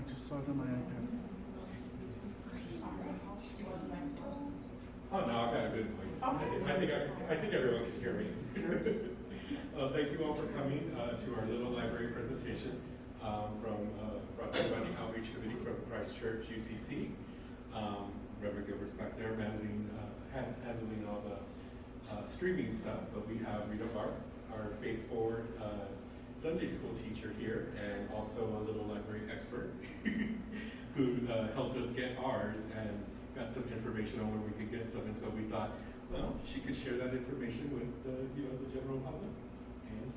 just saw it on my iPad. Oh no, I've got a good voice. I think everyone can hear me. Thank you all for coming to our little library presentation brought to you by the Outreach Committee from Christ Church UCC. Reverend Gilbert's back there handling all the streaming stuff, but we have Rita, Barth, our faith-forward Sunday school teacher here, and also a little library expert who helped us get ours and got some information on where we could get some, and so we thought, well, she could share that information with the general public. And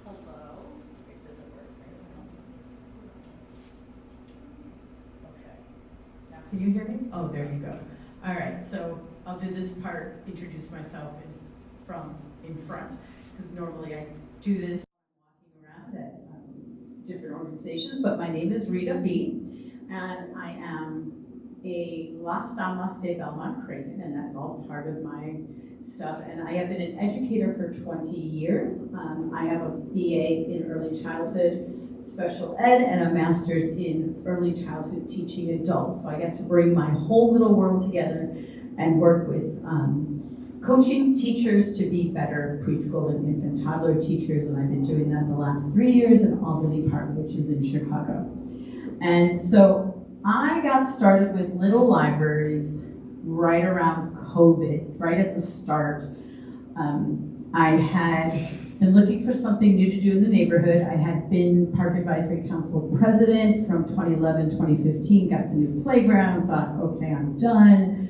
hello. It doesn't work right now. Okay. Now Can you hear me? Oh, there you go. All right, so I'll do this part, introduce myself in front, because normally I do this walking around at different organizations, but my name is Rita B, and I am a Las Damas de Belmont Cragen, and that's all part of my stuff, and I have been an educator for 20 years. I have a BA in early childhood special ed and a master's in early childhood teaching adults, so I get to bring my whole little world together and work with coaching teachers to be better preschool and infant toddler teachers, and I've been doing that the last 3 years in Albany Park, which is in Chicago. And so I got started with little libraries right around COVID, right at the start. I had been looking for something new to do in the neighborhood. I had been Park Advisory Council president from 2011, 2015, got the new playground, thought, okay, I'm done.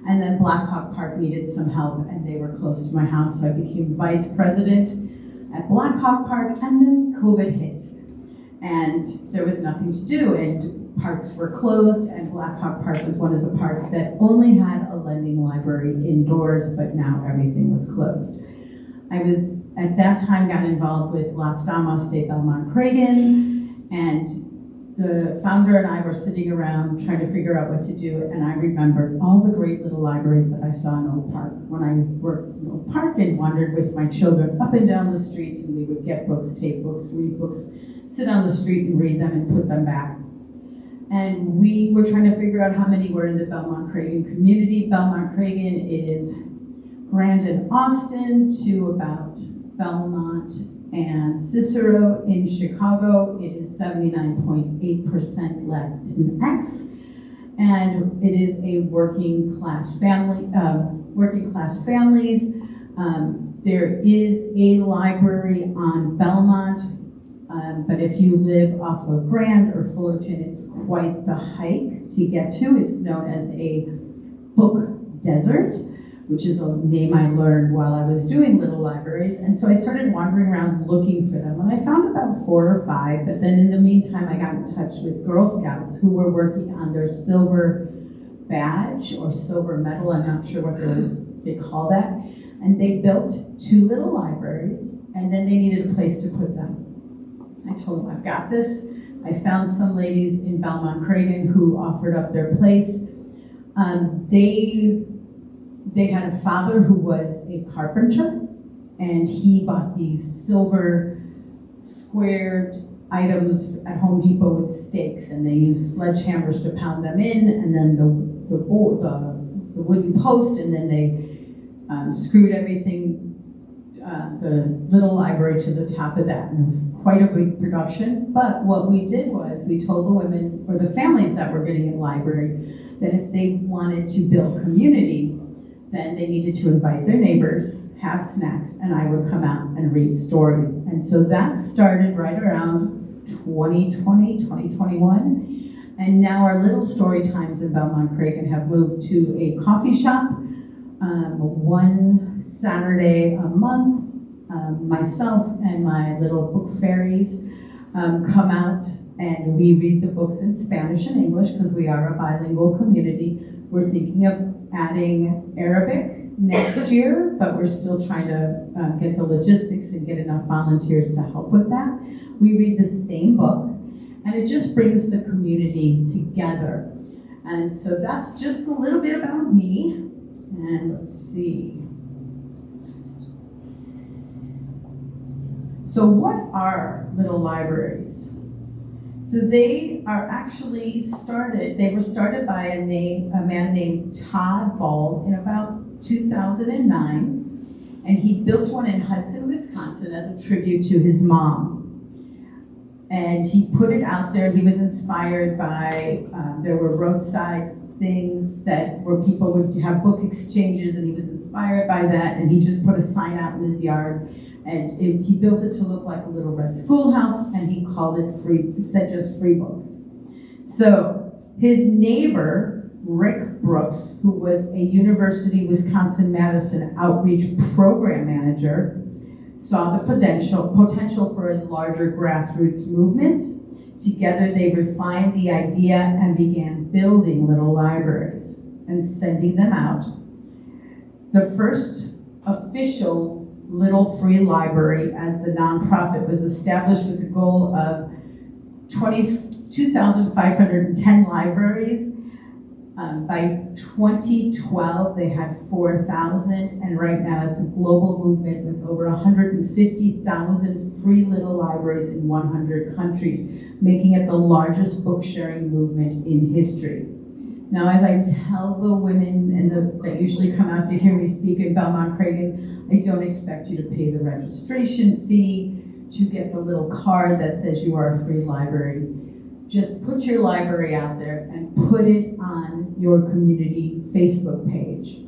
And then Blackhawk Park needed some help, and they were close to my house, so I became vice president at Blackhawk Park, and then COVID hit. And there was nothing to do, and parks were closed, and Blackhawk Park was one of the parks that only had a lending library indoors, but now everything was closed. I was, at that time, got involved with Las Damas de Belmont Cragen, and the founder and I were sitting around trying to figure out what to do, and I remembered all the great little libraries that I saw in Oak Park when I worked in Oak Park and wandered with my children up and down the streets, and we would get books, take books, read books, sit on the street and read them and put them back. And we were trying to figure out how many were in the Belmont Cragen community. Belmont Cragen is Grandin, Austin to about Belmont and Cicero in Chicago. It is 79.8% Latinx, and it is a working class family, working class families. There is a library on Belmont, but if you live off of Grand or Fullerton, it's quite the hike to get to. It's known as a book desert, which is a name I learned while I was doing little libraries. And so I started wandering around looking for them. And I found about 4 or 5, but then in the meantime, I got in touch with Girl Scouts who were working on their silver badge or silver medal. I'm not sure what they call that. And they built 2 little libraries, and then they needed a place to put them. I told them, I've got this. I found some ladies in Belmont Cragen who offered up their place. They had a father who was a carpenter, and he bought these silver squared items at Home Depot with stakes, and they used sledgehammers to pound them in, and then the wooden post, and then they screwed everything, the little library to the top of that, and it was quite a big production. But what we did was we told the women, or the families that were getting a library, that if they wanted to build community, then they needed to invite their neighbors, have snacks, and I would come out and read stories. And so that started right around 2020, 2021. And now our little story times in Belmont Cragen have moved to a coffee shop, one Saturday a month. Myself and my little book fairies come out and we read the books in Spanish and English because we are a bilingual community. We're thinking of adding Arabic next year, but we're still trying to get the logistics and get enough volunteers to help with that. We read the same book, and it just brings the community together. And so that's just a little bit about me. And let's see. So what are little libraries? So they are actually they were started by a man named Todd Ball in about 2009, and he built one in Hudson, Wisconsin as a tribute to his mom. And he put it out there. He was inspired by, there were roadside things where people would have book exchanges, and he was inspired by that, and he just put a sign out in his yard, and he built it to look like a little red schoolhouse, and he called it free, it said just free books. So his neighbor, Rick Brooks, who was a University Wisconsin-Madison outreach program manager, saw the potential for a larger grassroots movement. Together they refined the idea and began building little libraries and sending them out. The first official Little Free Library as the nonprofit was established with the goal of 2,510 libraries. By 2012, they had 4,000, and right now it's a global movement with over 150,000 free little libraries in 100 countries, making it the largest book sharing movement in history. Now, as I tell the women that usually come out to hear me speak in Belmont Cragen, I don't expect you to pay the registration fee, to get the little card that says you are a free library. Just put your library out there and put it on your community Facebook page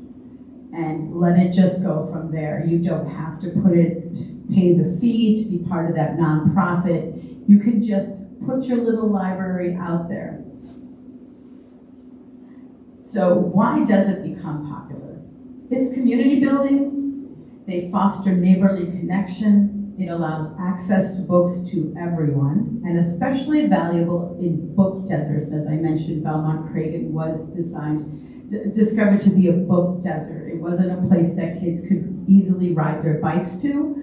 and let it just go from there. You don't have to pay the fee to be part of that nonprofit. You can just put your little library out there. So why does it become popular? It's community building. They foster neighborly connection. It allows access to books to everyone, and especially valuable in book deserts. As I mentioned, Belmont Cragen was discovered to be a book desert. It wasn't a place that kids could easily ride their bikes to.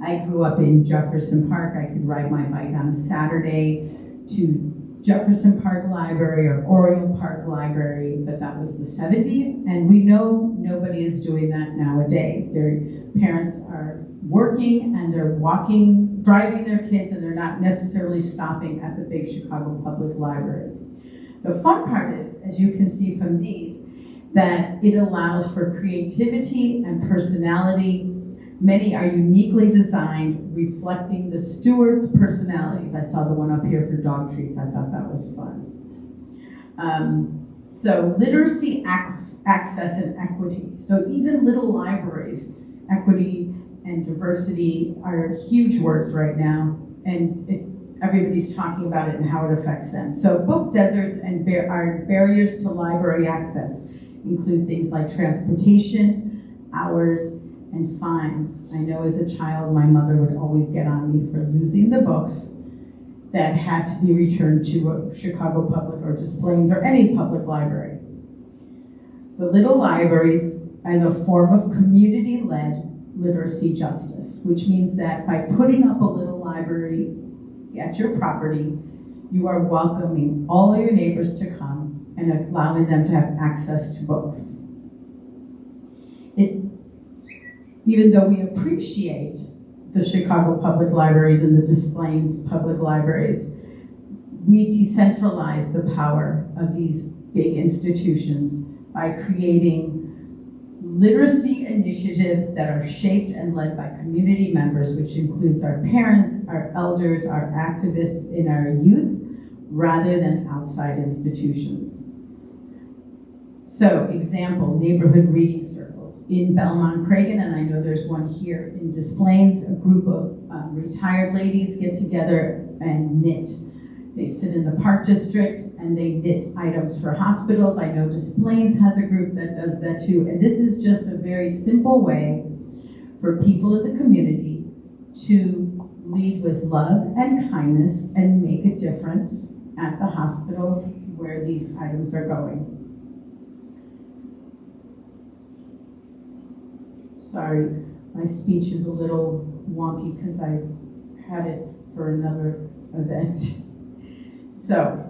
I grew up in Jefferson Park. I could ride my bike on a Saturday to Jefferson Park Library or Oriole Park Library, but that was the 70s, and we know nobody is doing that nowadays. Their parents are working and they're driving their kids, and they're not necessarily stopping at the big Chicago public libraries. The fun part is, as you can see from these, that it allows for creativity and personality. Many are uniquely designed, reflecting the stewards' personalities. I saw the one up here for dog treats. I thought that was fun. So literacy, access, and equity. So even little libraries, equity and diversity are huge words right now, and everybody's talking about it and how it affects them. So book deserts and barriers to library access include things like transportation, hours, and fines. I know as a child, my mother would always get on me for losing the books that had to be returned to a Chicago Public or Des Plaines or any public library. The little libraries as a form of community-led literacy justice, which means that by putting up a little library at your property, you are welcoming all of your neighbors to come and allowing them to have access to books. Even though we appreciate the Chicago Public Libraries and the Des Plaines Public Libraries, we decentralize the power of these big institutions by creating literacy initiatives that are shaped and led by community members, which includes our parents, our elders, our activists in our youth, rather than outside institutions. So, example, neighborhood reading circles. In Belmont Cragen, and I know there's one here in Des Plaines, a group of retired ladies get together and knit. They sit in the Park District and they knit items for hospitals. I know Des Plaines has a group that does that too. And this is just a very simple way for people in the community to lead with love and kindness and make a difference at the hospitals where these items are going. Sorry, my speech is a little wonky because I've had it for another event. So,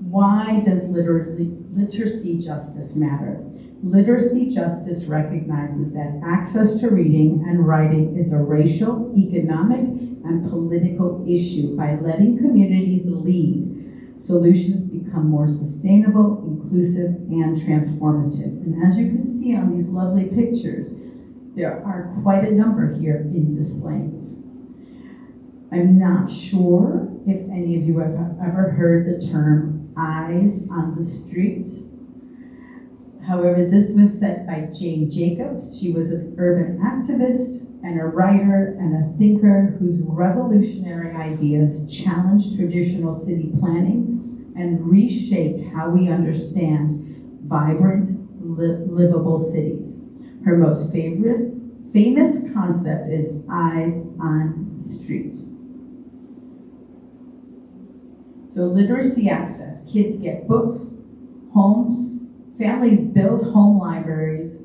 why does literacy justice matter? Literacy justice recognizes that access to reading and writing is a racial, economic, and political issue. By letting communities lead, solutions become more sustainable, inclusive, and transformative. And as you can see on these lovely pictures, there are quite a number here in displays. I'm not sure if any of you have ever heard the term eyes on the street. However, this was set by Jane Jacobs. She was an urban activist and a writer and a thinker whose revolutionary ideas challenged traditional city planning and reshaped how we understand vibrant, livable cities. Her most famous concept is eyes on the street. So literacy access, kids get books, homes, families build home libraries,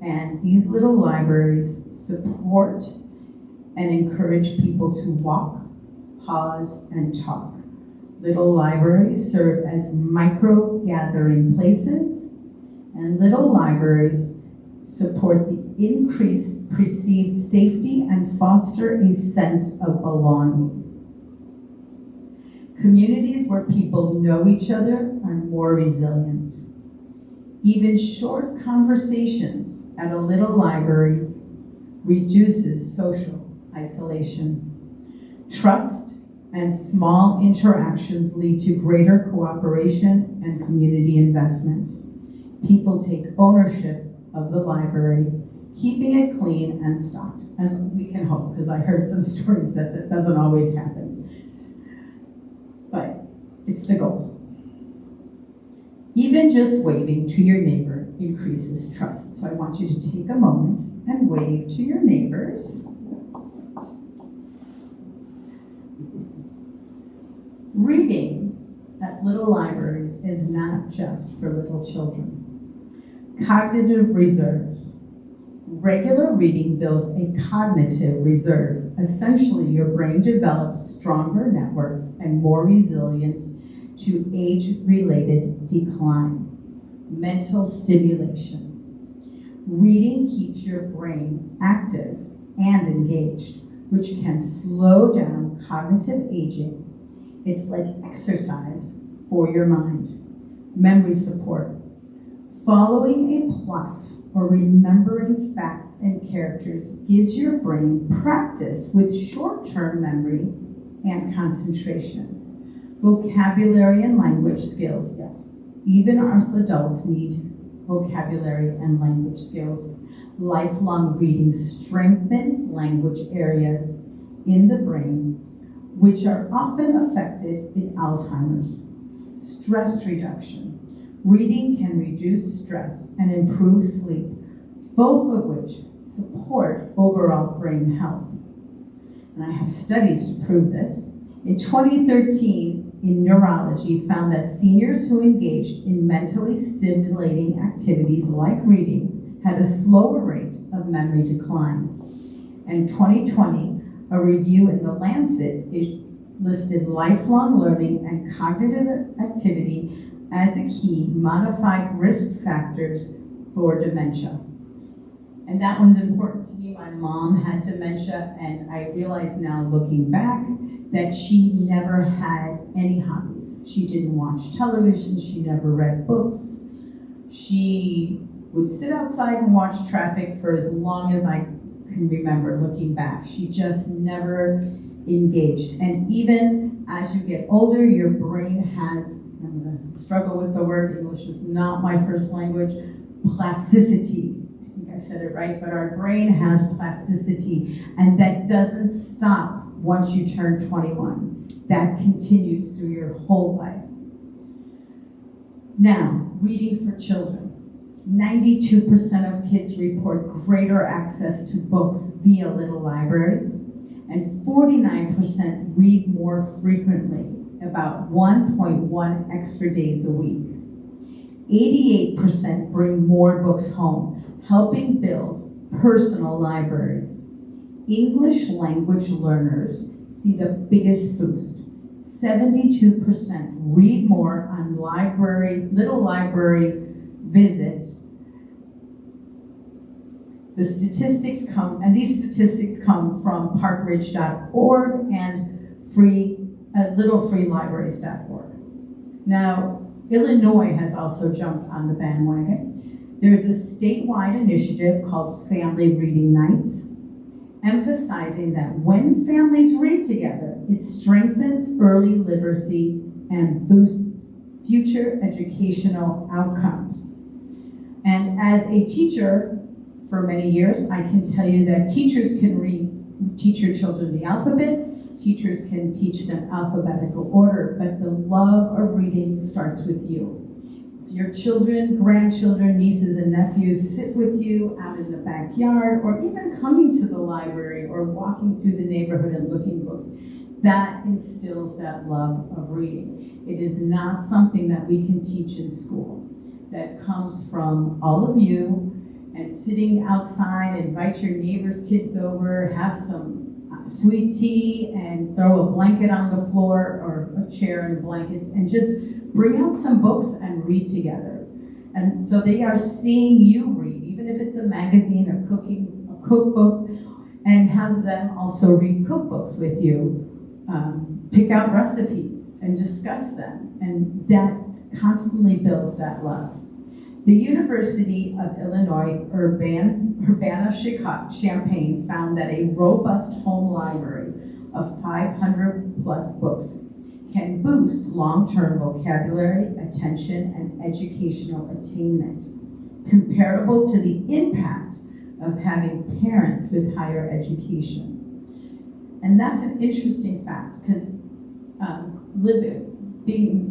and these little libraries support and encourage people to walk, pause, and talk. Little libraries serve as micro-gathering places, and little libraries support the increased perceived safety and foster a sense of belonging. Communities where people know each other are more resilient. Even short conversations at a little library reduces social isolation. Trust and small interactions lead to greater cooperation and community investment. People take ownership of the library, keeping it clean and stocked. And we can hope, because I heard some stories that doesn't always happen. But it's the goal. Even just waving to your neighbor increases trust. So I want you to take a moment and wave to your neighbors. Reading at little libraries is not just for little children. Cognitive reserves. Regular reading builds a cognitive reserve. Essentially, your brain develops stronger networks and more resilience to age-related decline. Mental stimulation. Reading keeps your brain active and engaged, which can slow down cognitive aging. It's like exercise for your mind. Memory support. Following a plot or remembering facts and characters gives your brain practice with short-term memory and concentration. Vocabulary and language skills, yes. Even us adults need vocabulary and language skills. Lifelong reading strengthens language areas in the brain, which are often affected in Alzheimer's. Stress reduction. Reading can reduce stress and improve sleep, both of which support overall brain health. And I have studies to prove this. In 2013, in neurology, found that seniors who engaged in mentally stimulating activities like reading had a slower rate of memory decline. In 2020, a review in The Lancet listed lifelong learning and cognitive activity as a key modified risk factors for dementia. And that one's important to me. My mom had dementia, and I realize now, looking back, that she never had any hobbies. She didn't watch television, she never read books. She would sit outside and watch traffic for as long as I can remember looking back. She just never engaged. And even as you get older, your brain has, I'm gonna struggle with the word, English is not my first language, plasticity. I think I said it right, but our brain has plasticity, and that doesn't stop once you turn 21. That continues through your whole life. Now, reading for children. 92% of kids report greater access to books via little libraries, and 49% read more frequently, about 1.1 extra days a week. 88% bring more books home, helping build personal libraries. English language learners see the biggest boost. 72% read more on little library visits The statistics come, and these statistics come from parkridge.org and littlefreelibraries.org. Now, Illinois has also jumped on the bandwagon. There's a statewide initiative called Family Reading Nights, emphasizing that when families read together, it strengthens early literacy and boosts future educational outcomes. And as a teacher for many years, I can tell you that teachers can teach your children the alphabet, teachers can teach them alphabetical order, but the love of reading starts with you. If your children, grandchildren, nieces, and nephews sit with you out in the backyard, or even coming to the library or walking through the neighborhood and looking books, that instills that love of reading. It is not something that we can teach in school. That comes from all of you, and sitting outside, invite your neighbor's kids over, have some sweet tea, and throw a blanket on the floor, or a chair and blankets, and just bring out some books and read together. And so they are seeing you read, even if it's a magazine, a cookbook, and have them also read cookbooks with you. Pick out recipes and discuss them, and that constantly builds that love. The University of Illinois Urbana-Champaign found that a robust home library of 500 plus books can boost long-term vocabulary, attention, and educational attainment, comparable to the impact of having parents with higher education. And that's an interesting fact, because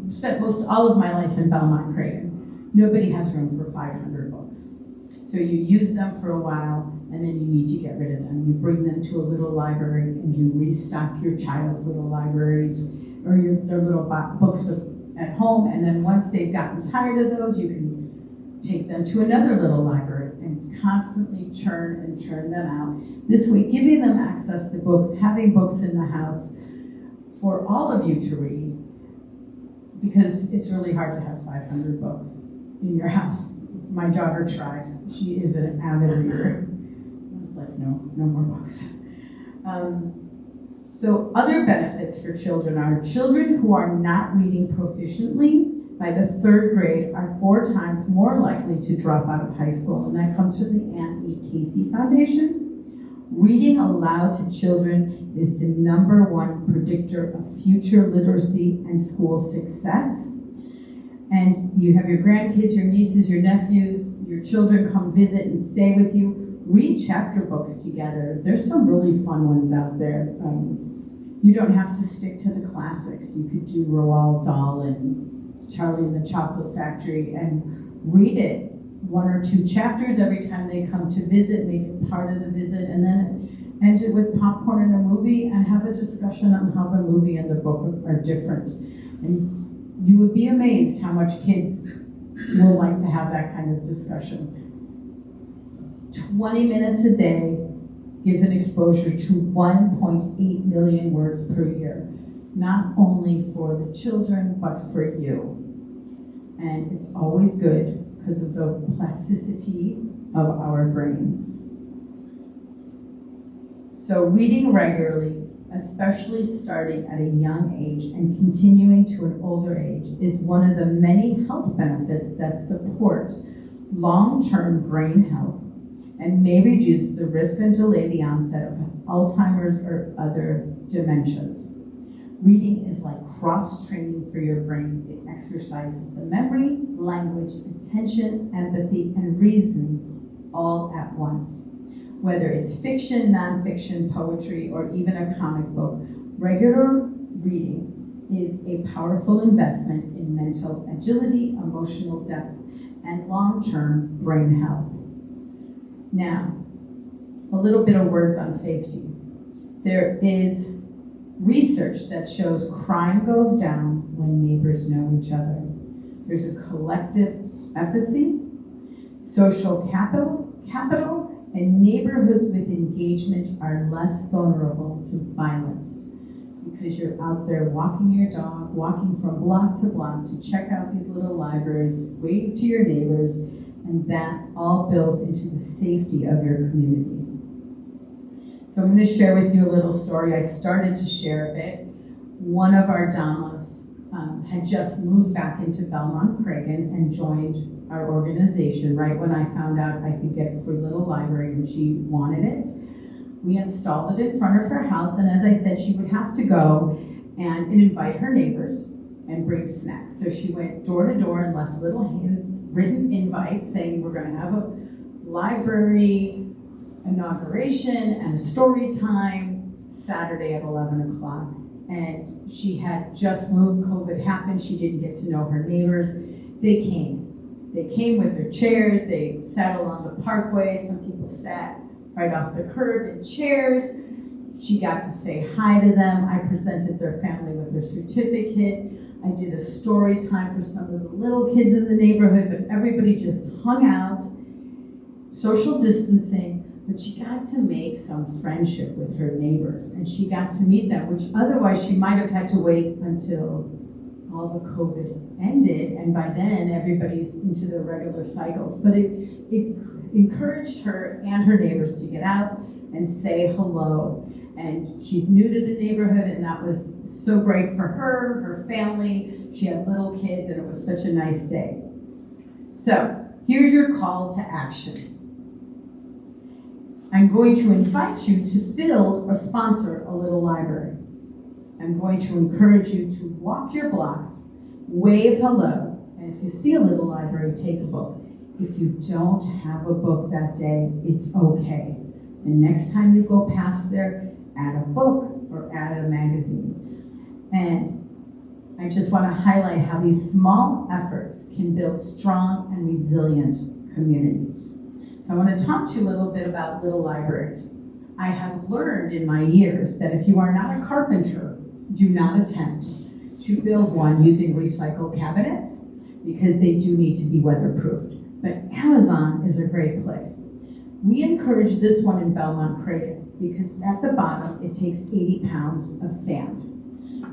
spent most all of my life in Belmont Craig, nobody has room for 500 books. So you use them for a while, and then you need to get rid of them. You bring them to a little library, and you restock your child's little libraries, or their little books at home, and then once they've gotten tired of those, you can take them to another little library and constantly churn and churn them out. This way, giving them access to books, having books in the house for all of you to read, because it's really hard to have 500 books in your house. My daughter tried. She is an avid reader. I was like, no more books. So other benefits for children are children who are not reading proficiently by the 3rd grade are 4 times more likely to drop out of high school, and that comes from the Anne E. Casey Foundation. Reading aloud to children is the #1 predictor of future literacy and school success. And you have your grandkids, your nieces, your nephews, your children come visit and stay with you. Read chapter books together. There's some really fun ones out there. You don't have to stick to the classics. You could do Roald Dahl and Charlie and the Chocolate Factory and read it 1 or 2 chapters every time they come to visit, make it part of the visit, and then end it with popcorn and a movie and have a discussion on how the movie and the book are different. And you would be amazed how much kids will like to have that kind of discussion. 20 minutes a day gives an exposure to 1.8 million words per year, not only for the children, but for you. And it's always good because of the plasticity of our brains. So reading regularly, especially starting at a young age and continuing to an older age, is one of the many health benefits that support long-term brain health and may reduce the risk and delay the onset of Alzheimer's or other dementias. Reading is like cross-training for your brain. It exercises the memory, language, attention, empathy, and reasoning all at once. Whether it's fiction, nonfiction, poetry, or even a comic book, regular reading is a powerful investment in mental agility, emotional depth, and long-term brain health. Now, a little bit of words on safety. There is research that shows crime goes down when neighbors know each other. There's a collective efficacy, social capital, and neighborhoods with engagement are less vulnerable to violence because you're out there walking your dog, walking from block to block to check out these little libraries, wave to your neighbors, and that all builds into the safety of your community. So I'm going to share with you a little story. I started to share a bit. One of our Damas had just moved back into Belmont Cragen and joined our organization right when I found out I could get a free little library and she wanted it. We installed it in front of her house, and as I said, she would have to go and invite her neighbors and bring snacks. So she went door to door and left little handwritten invites saying we're going to have a library inauguration and a story time Saturday at 11 o'clock. And she had just moved, COVID happened, she didn't get to know her neighbors. They came. They came with their chairs, they sat along the parkway, some people sat right off the curb in chairs. She got to say hi to them. I presented their family with their certificate. I did a story time for some of the little kids in the neighborhood, but everybody just hung out, social distancing, but she got to make some friendship with her neighbors, and she got to meet them, which otherwise she might have had to wait until all the COVID ended, and by then everybody's into their regular cycles. But it encouraged her and her neighbors to get out and say hello. And she's new to the neighborhood, and that was so great for her, her family. She had little kids, and it was such a nice day. So here's your call to action. I'm going to invite you to build or sponsor a little library. I'm going to encourage you to walk your blocks, wave hello, and if you see a little library, take a book. If you don't have a book that day, it's okay. And next time you go past there, add a book or add a magazine. And I just want to highlight how these small efforts can build strong and resilient communities. So I want to talk to you a little bit about little libraries. I have learned in my years that if you are not a carpenter, do not attempt to build one using recycled cabinets because they do need to be weatherproofed. But Amazon is a great place. We encourage this one in Belmont Cragen because at the bottom it takes 80 pounds of sand.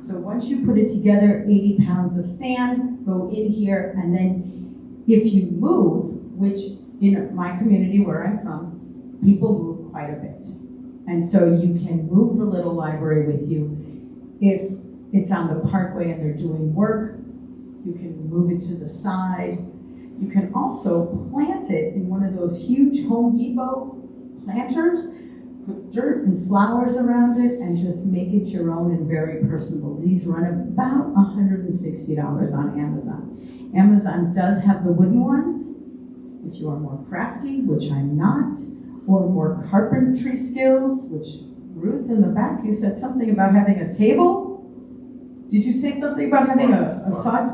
So once you put it together, 80 pounds of sand go in here, and then if you move, which in my community where I'm from, people move quite a bit. And so you can move the little library with you. If it's on the parkway and they're doing work, you can move it to the side. You can also plant it in one of those huge Home Depot planters, put dirt and flowers around it, and just make it your own and very personable. These run about $160 on Amazon. Amazon does have the wooden ones. If you are more crafty, which I'm not, or more carpentry skills, which Ruth in the back, you said something about having a table? Did you say something about having a saw?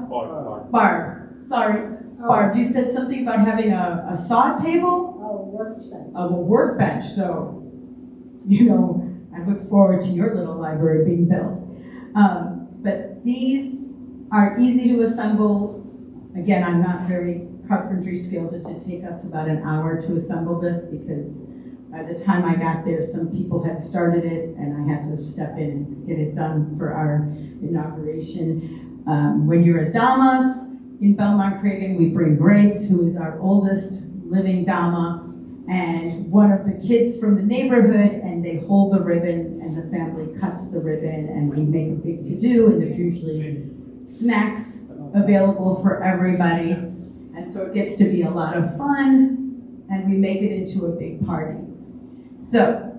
Barb, sorry. Barb, you said something about having a saw table? Oh, workbench. Of a workbench, so, you know, I look forward to your little library being built. But these are easy to assemble. Again, I'm not very carpentry skills. It did take us about an hour to assemble this because by the time I got there, some people had started it and I had to step in and get it done for our inauguration. When you're a Damas in Belmont Cragen, we bring Grace, who is our oldest living Dama, and one of the kids from the neighborhood, and they hold the ribbon and the family cuts the ribbon and we make a big to-do, and there's usually snacks available for everybody. And so it gets to be a lot of fun, and we make it into a big party. So,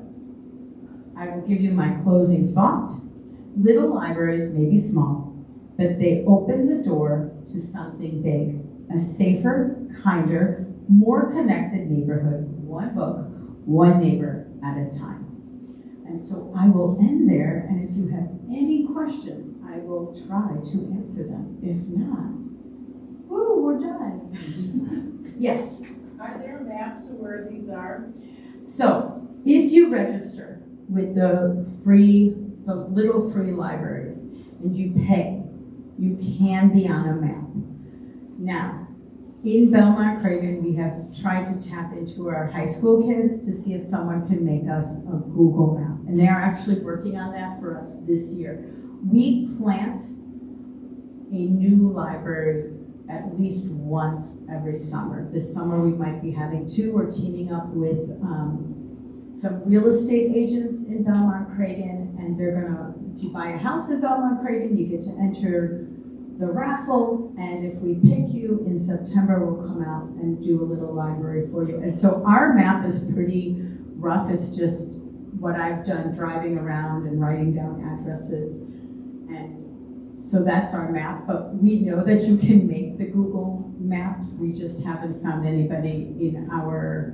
I will give you my closing thought. Little libraries may be small, but they open the door to something big, a safer, kinder, more connected neighborhood, one book, one neighbor at a time. And so I will end there, and if you have any questions, I will try to answer them. If not, woo, we're done. Yes? Are there maps of where these are? So, if you register with the little free libraries, and you pay, you can be on a map. Now, in Belmont Cragen, we have tried to tap into our high school kids to see if someone can make us a Google map. And they are actually working on that for us this year. We plant a new library at least once every summer. This summer we might be having 2 or teaming up with some real estate agents in Belmont Cragen, and they're gonna, if you buy a house in Belmont Cragen, you get to enter the raffle, and if we pick you in September, we'll come out and do a little library for you. And so our map is pretty rough. It's just what I've done driving around and writing down addresses. And so that's our map, but we know that you can make the Google Maps. We just haven't found anybody in our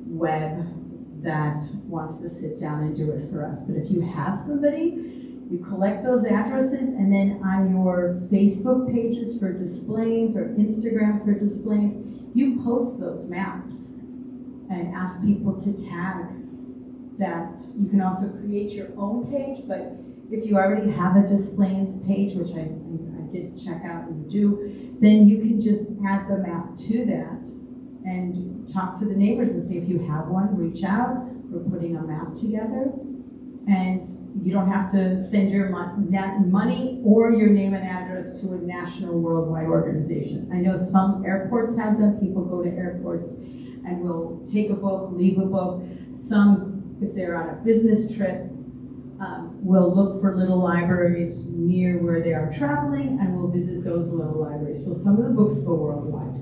web that wants to sit down and do it for us. But if you have somebody, you collect those addresses, and then on your Facebook pages for displays or Instagram for displays, you post those maps and ask people to tag that. You can also create your own page, but if you already have a displays page, which I did check out and do, then you can just add the map to that and talk to the neighbors and say, if you have one, reach out. We're putting a map together, and you don't have to send your money or your name and address to a national worldwide organization. I know some airports have them. People go to airports and will take a book, leave a book. Some, if they're on a business trip, will look for little libraries near where they are traveling, and will visit those little libraries. So some of the books go worldwide.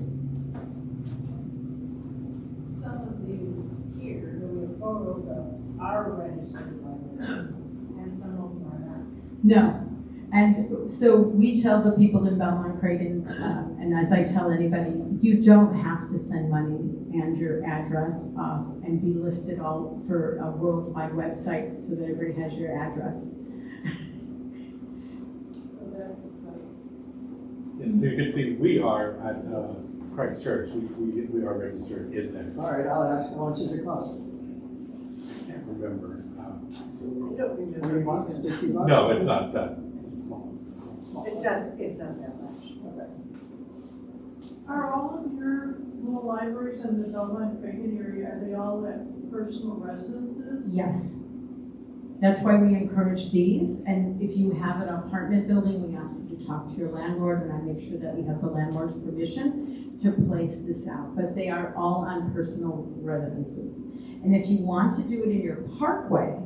Some of these here, we have photos of our registered libraries, and some of them are not. No. And so we tell the people in Belmont Cragen, and as I tell anybody, you don't have to send money and your address off and be listed all for a worldwide website so that everybody has your address. So that's the site. Yes, so you can see we are at Christ Church. We are registered in there. All right, I'll ask, how much does it cost? I can't remember. You don't need to- $20, $50? No, it's not that small. It's not that much. Okay. Are all of your little libraries in the Belmont Cragen area, are they all at personal residences? Yes. That's why we encourage these. And if you have an apartment building, we ask you to talk to your landlord, and I make sure that we have the landlord's permission to place this out. But they are all on personal residences. And if you want to do it in your parkway,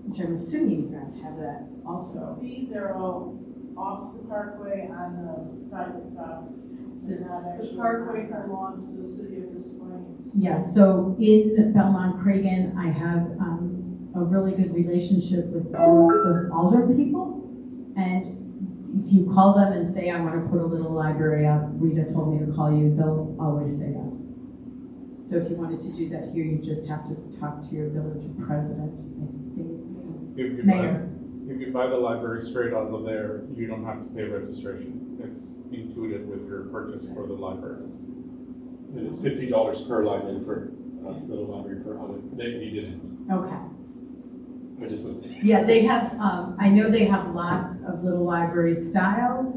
which I'm assuming you guys have that also. These are all off the parkway on the private property. So They're not The actually. parkway belongs to the city of Des Plaines. yes, so in Belmont Cragen, I have a really good relationship with all the alder people. And if you call them and say, I want to put a little library up, Rita told me to call you, they'll always say yes. So if you wanted to do that here, you just have to talk to your village president, I think, mayor. If you buy the library straight out of there, you don't have to pay registration. It's included with your purchase for the library. And it's $50 per library for little library for other. They didn't. Okay. I just. Yeah, they have, I know they have lots of little library styles.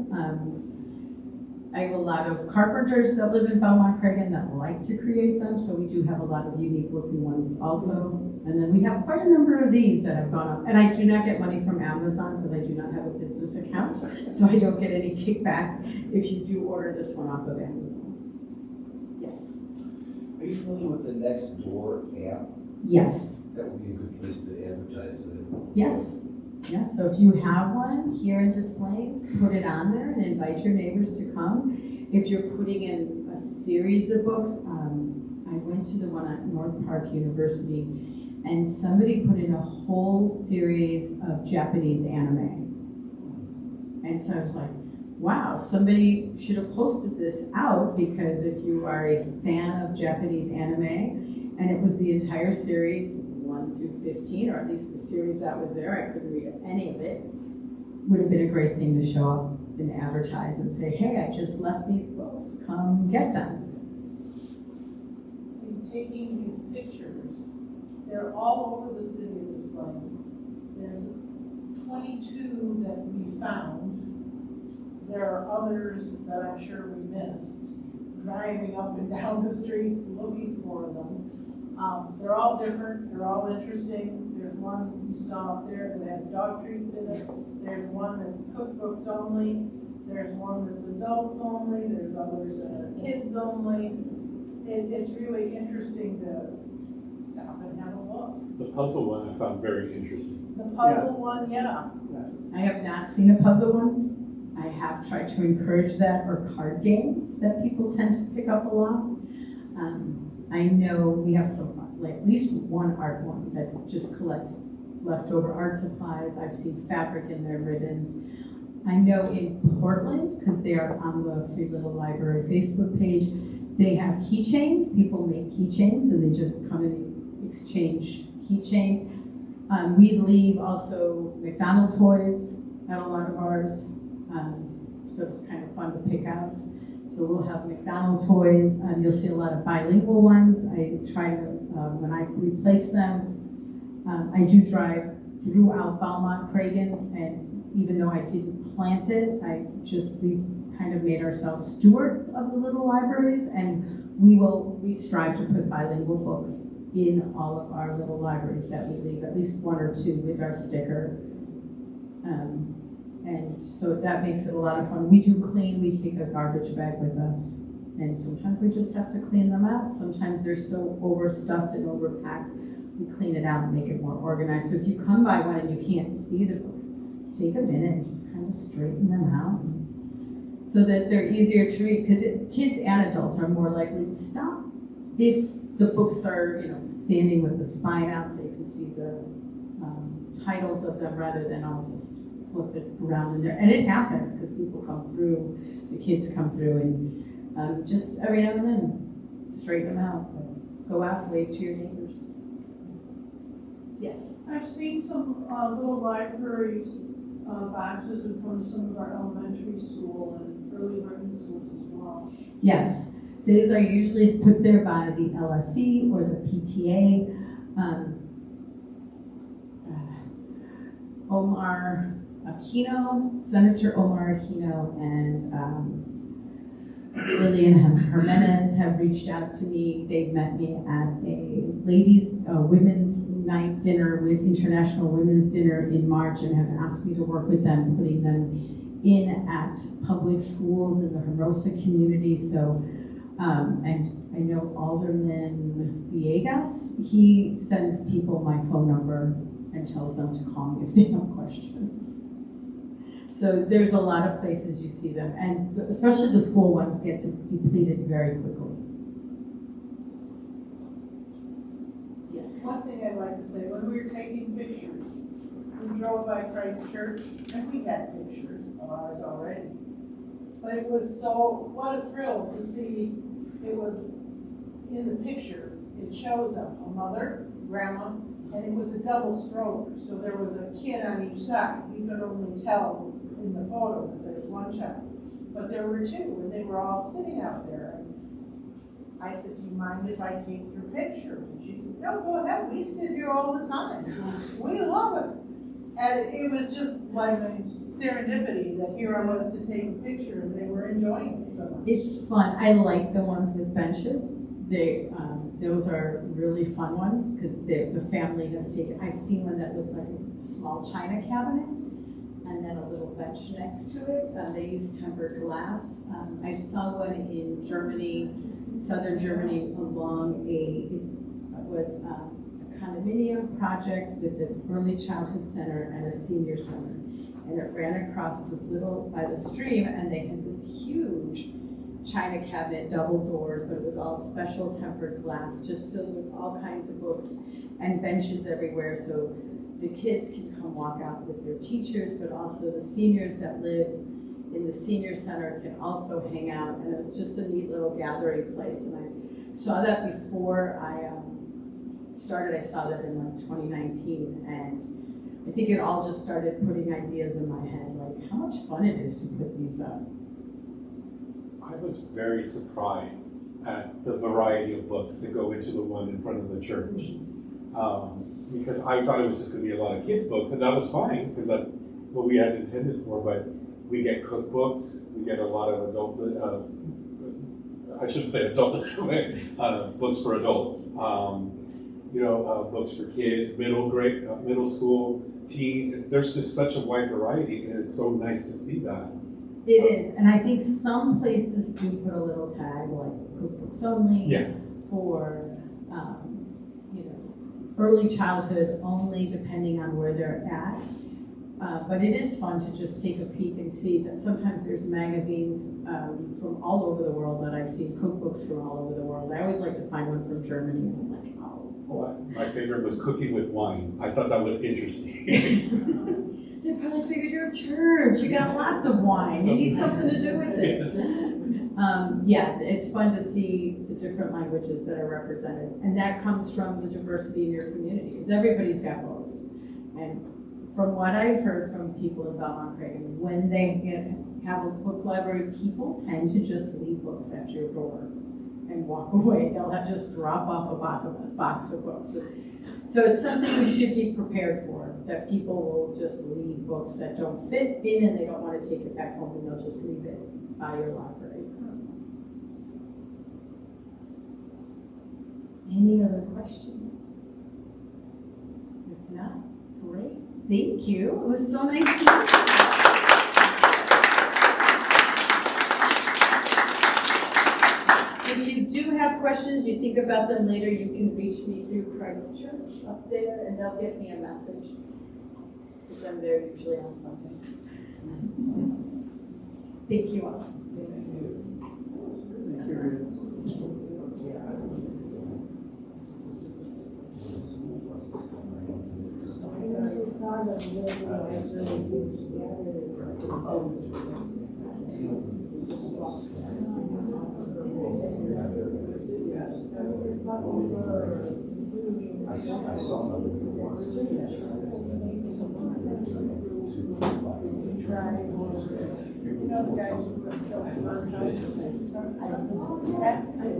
I have a lot of carpenters that live in Belmont Cragen that like to create them, so we do have a lot of unique looking ones also. And then we have quite a number of these that have gone up. And I do not get money from Amazon because I do not have a business account, so I don't get any kickback if you do order this one off of Amazon. Yes. Are you familiar with the Nextdoor app? Yes. That would be a good place to advertise it. Yes. Yes, so if you have one here in Displays, put it on there and invite your neighbors to come. If you're putting in a series of books, I went to the one at North Park University, and somebody put in a whole series of Japanese anime. And so I was like, wow, somebody should have posted this out, because if you are a fan of Japanese anime, and it was the entire series, 1 through 15, or at least the series that was there, I couldn't read any of it, would have been a great thing to show up and advertise and say, hey, I just left these books, come get them. In taking these pictures, they're all over the city of Des Plaines. There's 22 that we found. There are others that I'm sure we missed, driving up and down the streets looking for them. They're all different, they're all interesting. There's one you saw up there that has dog treats in it. There's one that's cookbooks only. There's one that's adults only, there's others that are kids only. It's really interesting to stop and have a look. The puzzle one I found very interesting. The puzzle one, yeah. I have not seen a puzzle one. I have tried to encourage that, or card games that people tend to pick up a lot. I know we have some, like at least one art one that just collects leftover art supplies. I've seen fabric in their ribbons. I know in Portland, because they are on the Free Little Library Facebook page, they have keychains. People make keychains and they just come and exchange keychains. We leave also McDonald's toys at a lot of ours, so it's kind of fun to pick out. So we'll have McDonald's toys. You'll see a lot of bilingual ones. I try to, when I replace them, I do drive throughout Belmont Cragen, and even though I didn't plant it, we've kind of made ourselves stewards of the little libraries, and we strive to put bilingual books in all of our little libraries that we leave, at least one or two with our sticker. And so that makes it a lot of fun. We do clean, we take a garbage bag with us, and sometimes we just have to clean them out. Sometimes they're so overstuffed and overpacked, we clean it out and make it more organized. So if you come by one and you can't see the books, take a minute and just kind of straighten them out so that they're easier to read, because kids and adults are more likely to stop if the books are, standing with the spine out so you can see the titles of them rather than all just flip it around in there. And it happens because people come through, the kids come through, and just every now and then straighten them out. Go out, wave to your neighbors. Yes? I've seen some little libraries, boxes from some of our elementary school and early learning schools as well. Yes. These are usually put there by the LSE or the PTA. Senator Omar Aquino and Lillian Jimenez have reached out to me. They've met me at a women's night dinner, International Women's Dinner in March, and have asked me to work with them, putting them in at public schools in the Hermosa community. So, and I know Alderman Villegas, he sends people my phone number and tells them to call me if they have questions. So there's a lot of places you see them, and especially the school ones get depleted very quickly. Yes. One thing I'd like to say, when we were taking pictures, we drove by Christ Church, and we had pictures of ours already. But it was what a thrill to see. It was in the picture, it shows a mother, grandma, and it was a double stroller. So there was a kid on each side. You could only tell in the photo that there's one child. But there were two, and they were all sitting out there. And I said, do you mind if I take your picture? And she said, no, go ahead. We sit here all the time. We love it. And it was just like a serendipity that here I was to take a picture, and they were enjoying it so much. It's fun. I like the ones with benches. Those are really fun ones because the family has taken. I've seen one that looked like a small china cabinet and then a little bench next to it. They use tempered glass. I saw one in Germany, southern Germany, along a condominium project with an early childhood center and a senior center. And it ran across this by the stream, and they had this huge china cabinet, double doors, but it was all special tempered glass, just filled with all kinds of books and benches everywhere. So the kids can come walk out with their teachers, but also the seniors that live in the senior center can also hang out. And it's just a neat little gathering place. And I saw that before I started. I saw that in like 2019. And I think it all just started putting ideas in my head, like how much fun it is to put these up. I was very surprised at the variety of books that go into the one in front of the church. Because I thought it was just going to be a lot of kids' books, and that was fine, because that's what we had intended for, but we get cookbooks, we get a lot of adult, I shouldn't say adult, books for adults, books for kids, middle school, teen. There's just such a wide variety, and it's so nice to see that. It is, and I think some places do put a little tag like cookbooks only. Yeah. Or, early childhood only, depending on where they're at. But it is fun to just take a peek and see that sometimes there's magazines from all over the world that I've seen, cookbooks from all over the world. I always like to find one from Germany, and I'm like, oh. My favorite was Cooking with Wine. I thought that was interesting. They probably figured you're a church, you got lots of wine, you need something to do with it. Yes. It's fun to see the different languages that are represented, and that comes from the diversity in your community, because everybody's got books. And from what I've heard from people in Belmont Cragen, when they have a book library, people tend to just leave books at your door and walk away. They'll just drop off a box of books. So it's something you should be prepared for, that people will just leave books that don't fit in and they don't want to take it back home, and they'll just leave it by your library. Any other questions? If not, great. Thank you. It was so nice to meet you. If you do have questions, you think about them later, you can reach me through Christ Church up there, and they'll get me a message, because I'm there usually on Sundays. Thank you all. Thank you, Rita. I saw them.